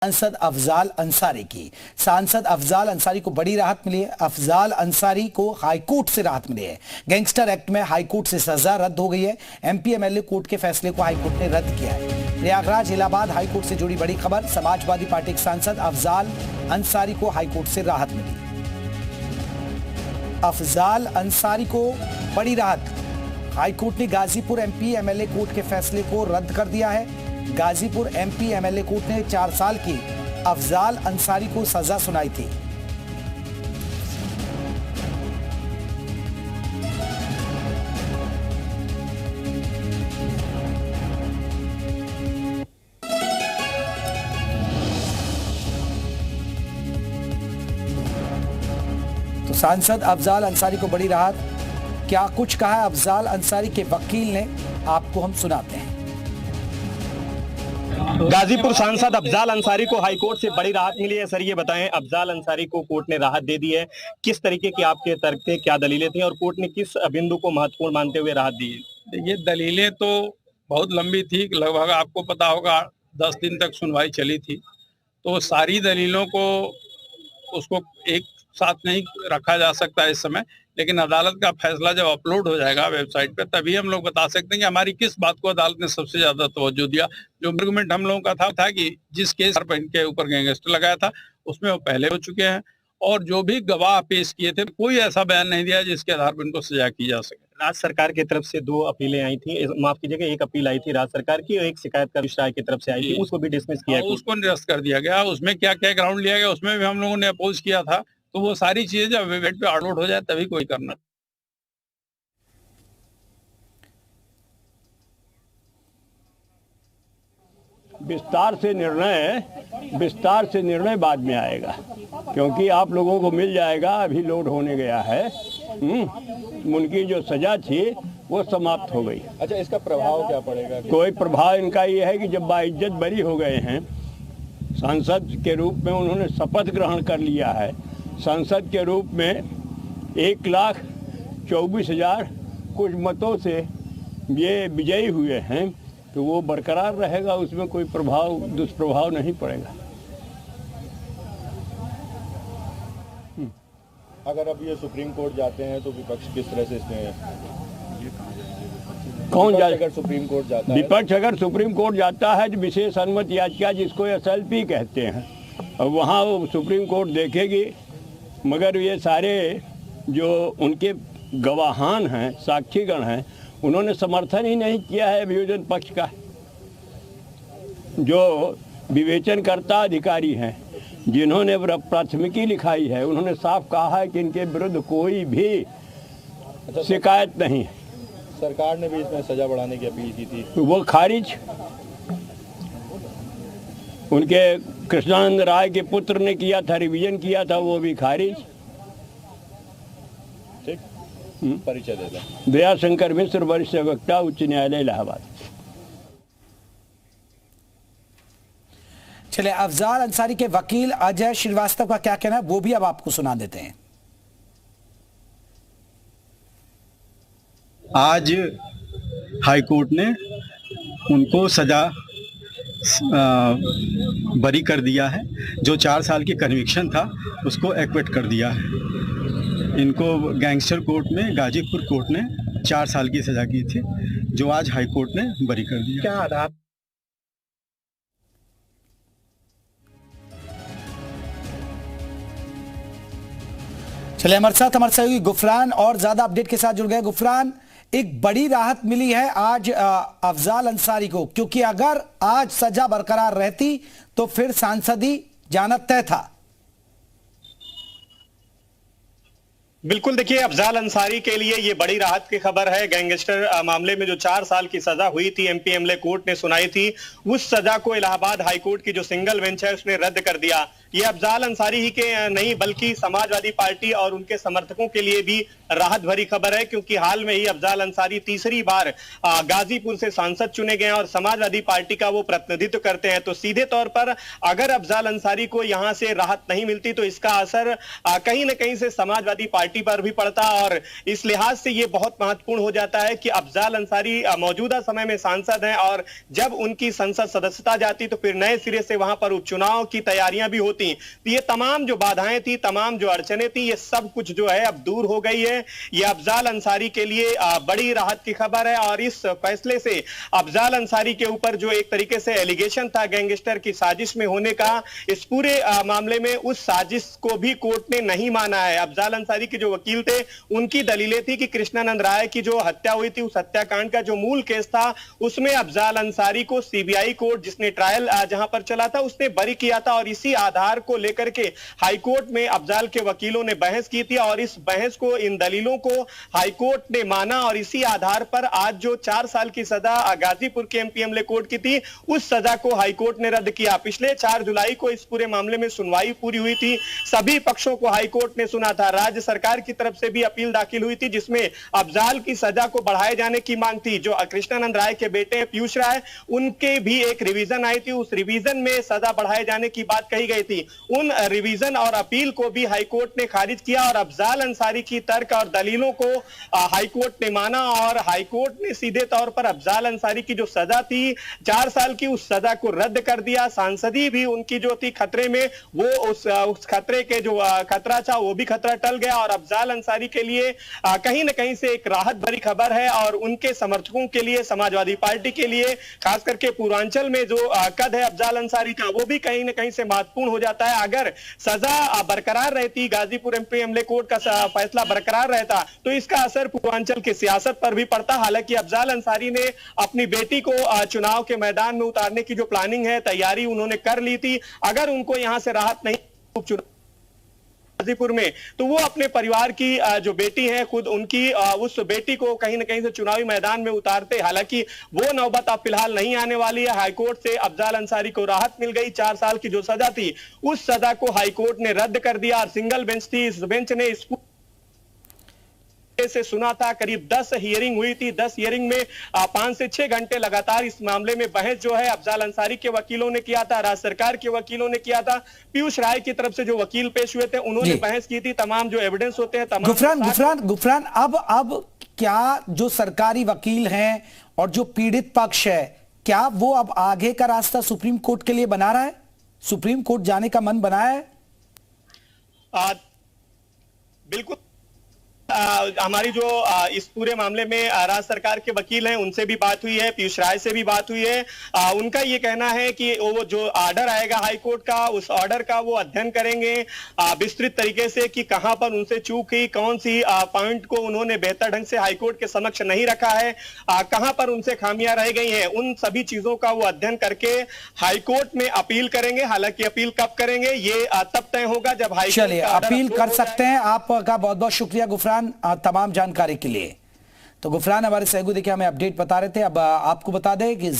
सांसद अफजाल अंसारी की। सांसद अफजाल अंसारी को बड़ी राहत मिली है। अफजाल अंसारी को हाईकोर्ट से राहत मिली है। गैंगस्टर एक्ट में हाईकोर्ट से सजा रद्द हो गई है। एमपी एमएलए कोर्ट के फैसले को हाईकोर्ट ने रद्द किया है। प्रयागराज इलाहाबाद हाईकोर्ट से जुड़ी बड़ी खबर। समाजवादी पार्टी के सांसद अफजाल अंसारी को हाईकोर्ट से राहत मिली। अफजाल अंसारी को बड़ी राहत। हाईकोर्ट ने गाजीपुर एमपी एमएलए कोर्ट के फैसले को रद्द कर दिया है। गाजीपुर एमपी एमएलए कोर्ट ने 4 साल की अफजाल अंसारी को सजा सुनाई थी। तो सांसद अफजाल अंसारी को बड़ी राहत। क्या कुछ कहा है अफजाल अंसारी के वकील ने, आपको हम सुनाते हैं। गाजीपुर सांसद अफजाल अंसारी को हाईकोर्ट से बड़ी राहत मिली है। सर ये बताएं, अफजाल अंसारी को कोर्ट ने राहत दे दी है, किस तरीके के आपके तर्क थे, क्या दलीलें थी और कोर्ट ने किस बिंदु को महत्वपूर्ण मानते हुए राहत दी है? ये दलीलें तो बहुत लंबी थी, लगभग आपको पता होगा 10 दिन तक सुनवाई चली थी। तो सारी दलीलों को उसको एक साथ नहीं रखा जा सकता इस समय, लेकिन अदालत का फैसला जब अपलोड हो जाएगा वेबसाइट पे तभी हम लोग बता सकते हैं कि हमारी किस बात को अदालत ने सबसे ज्यादा तवज्जो दिया। जो आर्गुमेंट हम लोगों का था कि जिस केस पर इनके ऊपर गैंगस्टर लगाया था उसमें वो पहले हो चुके हैं और जो भी गवाह पेश किए थे कोई ऐसा बयान नहीं दिया जिसके आधार पर इनको सजा की जा सके। राज्य सरकार की तरफ से 2 अपीलें आई थी, माफ कीजिएगा, एक अपील आई थी राज्य सरकार की और एक शिकायत का राय की तरफ से आई थी, उसको भी डिसमिस किया, उसको निरस्त कर दिया गया। उसमें क्या क्या ग्राउंड लिया गया उसमें भी हम लोगों ने अपोज किया था। तो वो सारी चीजें जब वेबसाइट पे अपलोड हो जाए तभी कोई करना। विस्तार से निर्णय बाद में आएगा, क्योंकि आप लोगों को मिल जाएगा, अभी लोड होने गया है। उनकी जो सजा थी वो समाप्त हो गई। अच्छा, इसका प्रभाव क्या पड़ेगा? कोई प्रभाव इनका ये है कि जब बाइज्जत बरी हो गए हैं, सांसद के रूप में उन्होंने शपथ ग्रहण कर लिया है, सांसद के रूप में 1,24,000 कुछ मतों से ये विजयी हुए हैं, तो वो बरकरार रहेगा, उसमें कोई दुष्प्रभाव नहीं पड़ेगा। अगर अब ये सुप्रीम कोर्ट जाते हैं तो विपक्ष किस तरह से इसमें कौन जाए? अगर सुप्रीम कोर्ट जाता है, विपक्ष अगर सुप्रीम कोर्ट जाता है तो विशेष अनुमति याचिका जिसको SLP कहते हैं, और वहाँ वो सुप्रीम कोर्ट देखेगी। मगर ये सारे जो उनके गवाहान हैं, साक्षीगण हैं, उन्होंने समर्थन ही नहीं किया है अभियोजन पक्ष का। जो विवेचनकर्ता अधिकारी हैं, जिन्होंने प्राथमिकी लिखाई है, उन्होंने साफ कहा है कि इनके विरुद्ध कोई भी शिकायत नहीं है। सरकार ने भी इसमें सजा बढ़ाने की अपील की थी, तो वो खारिज। उनके कृष्णानंद राय के पुत्र ने किया था, रिवीजन किया था, वो भी खारिज। ठीक, परिचय दे दें। दयाशंकर मिश्र, वरिष्ठ वक्ता, उच्च न्यायालय इलाहाबाद। चलिए, अफजाल अंसारी के वकील अजय श्रीवास्तव का क्या कहना है वो भी अब आपको सुना देते हैं। आज हाईकोर्ट ने उनको सजा बरी कर दिया है। जो 4 साल की कन्विक्शन था उसको एक्विट कर दिया है। इनको गैंगस्टर कोर्ट में, गाजीपुर कोर्ट ने 4 साल की सजा की थी, जो आज हाईकोर्ट ने बरी कर दिया। क्या आधार? चलिए, हमारे साथ हमारे सहयोगी गुफरान और ज्यादा अपडेट के साथ जुड़ गए। गुफरान, एक बड़ी राहत मिली है आज अफजाल अंसारी को, क्योंकि अगर आज सजा बरकरार रहती तो फिर सांसदी जाना तय था। बिल्कुल, देखिए, अफजाल अंसारी के लिए ये बड़ी राहत की खबर है। गैंगस्टर मामले में जो 4 साल की सजा हुई थी, एमपी एमएलए कोर्ट ने सुनाई थी, उस सजा को इलाहाबाद हाईकोर्ट की जो सिंगल बेंच है उसने रद्द कर दिया। ये अफजाल अंसारी ही के नहीं बल्कि समाजवादी पार्टी और उनके समर्थकों के लिए भी राहत भरी खबर है, क्योंकि हाल में ही अफजाल अंसारी तीसरी बार गाजीपुर से सांसद चुने गए और समाजवादी पार्टी का वो प्रतिनिधित्व करते हैं। तो सीधे तौर पर अगर अफजाल अंसारी को यहां से राहत नहीं मिलती तो इसका असर कहीं ना कहीं से समाजवादी पार्टी पार्टी पर भी पड़ता, और इस लिहाज से ये बहुत महत्वपूर्ण हो जाता है कि अफजाल अंसारी मौजूदा समय में सांसद हैं, और जब उनकी संसद सदस्यता जाती तो फिर नए सिरे से वहां पर उपचुनाव की तैयारियां भी होती। तो ये तमाम जो बाधाएं थी, तमाम जो अड़चने थी, ये सब कुछ जो है अब दूर हो गई है। ये अफजाल अंसारी के लिए बड़ी राहत की खबर है, और इस फैसले से अफजाल अंसारी के ऊपर जो एक तरीके से एलिगेशन था गैंगस्टर की साजिश में होने का, इस पूरे मामले में उस साजिश को भी कोर्ट ने नहीं माना है। अफजाल अंसारी के जो वकील थे, उनकी दलीलें थी कि कृष्णानंद राय की जो हत्या हुई थी, उस हत्याकांड का जो मूल केस था, उसमें अफजाल अंसारी को सीबीआई कोर्ट, जिसने ट्रायल जहां पर चला था, उसने बरी किया था, और इसी आधार को लेकर के हाईकोर्ट में अफजाल के वकीलों ने बहस की थी, और इस बहस को, इन दलीलों को हाईकोर्ट ने माना, और इसी आधार पर आज जो 4 साल की सजा गाजीपुर के एमपीएमएलए कोर्ट की थी, उस सजा को हाईकोर्ट ने रद्द किया। पिछले 4 जुलाई को इस पूरे मामले में सुनवाई पूरी हुई थी, सभी पक्षों को हाईकोर्ट ने सुना था। राज्य सरकार की तरफ से भी अपील दाखिल हुई थी, जिसमें अफजाल की सजा को बढ़ाए जाने की मांग थी। जो कृष्णानंद राय के बेटे पीयूष राय, उनके भी एक रिवीजन आई थी, उस रिवीजन में सजा बढ़ाए जाने की बात कही गई थी। उन रिवीजन और अपील को भी हाईकोर्ट ने खारिज किया, और अफजाल अंसारी की तर्क और दलीलों को हाईकोर्ट ने माना, और हाईकोर्ट ने सीधे तौर पर अफजाल अंसारी की जो सजा थी 4 साल की, उस सजा को रद्द कर दिया। सांसदी भी उनकी जो थी खतरे में, वो उस खतरे के जो खतरा था, वो भी खतरा टल गया, और अफजाल अंसारी के लिए कहीं ना कहीं से एक राहत भरी खबर है, और उनके समर्थकों के लिए, समाजवादी पार्टी के लिए, खास करके पूर्वांचल में जो कद है अफजाल अंसारी का, वो भी कहीं ना कहीं से महत्वपूर्ण हो जाता है। अगर सजा बरकरार रहती, गाजीपुर एमपीएमएलए कोर्ट का फैसला बरकरार रहता, तो इसका असर पूर्वांचल की सियासत पर भी पड़ता। हालांकि अफजाल अंसारी ने अपनी बेटी को चुनाव के मैदान में उतारने की जो प्लानिंग है, तैयारी उन्होंने कर ली थी। अगर उनको यहां से राहत नहीं गाजीपुर में, तो वो अपने परिवार की जो बेटी है, खुद उनकी उस बेटी को कहीं ना कहीं से चुनावी मैदान में उतारते। हालांकि वो नौबत अब फिलहाल नहीं आने वाली है। हाईकोर्ट से अफजाल अंसारी को राहत मिल गई, 4 साल की जो सजा थी, उस सजा को हाईकोर्ट ने रद्द कर दिया, और सिंगल बेंच थी, इस बेंच ने इस से सुना था। करीब 10 हियरिंग हुई थी। 10 हियरिंग में 5 से 6 घंटे लगातार इस मामले में बहस जो है अफजाल अंसारी के वकीलों ने किया था, राज्य सरकार के वकीलों ने किया था, पीयूष राय की तरफ से जो वकील पेश हुए थे, उन्होंने बहस की थी। तमाम जो एविडेंस होते हैं, तमाम गुफरान, अब क्या जो सरकारी वकील हैं और जो पीड़ित पक्ष है, क्या वो अब आगे का रास्ता सुप्रीम कोर्ट के लिए बना रहा है? सुप्रीम कोर्ट जाने का मन बनाया है? बिल्कुल। हमारी जो इस पूरे मामले में राज्य सरकार के वकील हैं, उनसे भी बात हुई है, पीयूष राय से भी बात हुई है। उनका ये कहना है कि वो जो ऑर्डर आएगा हाईकोर्ट का, उस ऑर्डर का वो अध्ययन करेंगे विस्तृत तरीके से, कि कहां पर उनसे चूक हुई, कौन सी पॉइंट को उन्होंने बेहतर ढंग से हाईकोर्ट के समक्ष नहीं रखा है, कहां पर उनसे खामियां रह गई हैं। उन सभी चीजों का वो अध्ययन करके हाईकोर्ट में अपील करेंगे। हालांकि अपील कब करेंगे, ये तब तय होगा जब हाईकोर्ट चलिए अपील कर सकते हैं। आपका बहुत बहुत शुक्रिया गुफरान तमाम जानकारी के लिए। तो गुफरान हमारे सहयोगी देखिए हमें अपडेट बता रहे थे। अब आपको बता दें कि